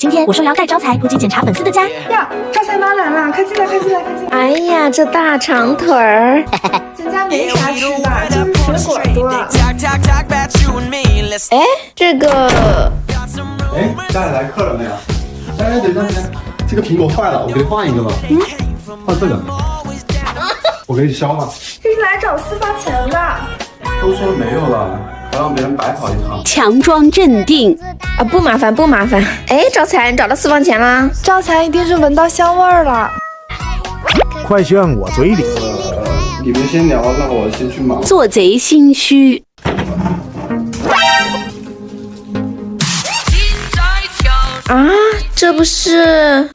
今天我受邀带招财突击检查粉丝的家。呀，招财妈来了，快进来，快进来，快进来！哎呀，这大长腿儿，咱家没啥吃的，就是水果多。哎，这个，哎，家里来客人了呀！哎，等一下，这个苹果坏了，我给你换一个吧。换这个，我给你削吧。这是来找私房钱的。都说没有了，还让别人白跑一趟。强装镇定啊，不麻烦不麻烦。哎，招财，你找到私房钱啦？招财一定是闻到香味儿了。快炫我嘴里！你们先聊，让我先去忙。做贼心虚。啊，这不是？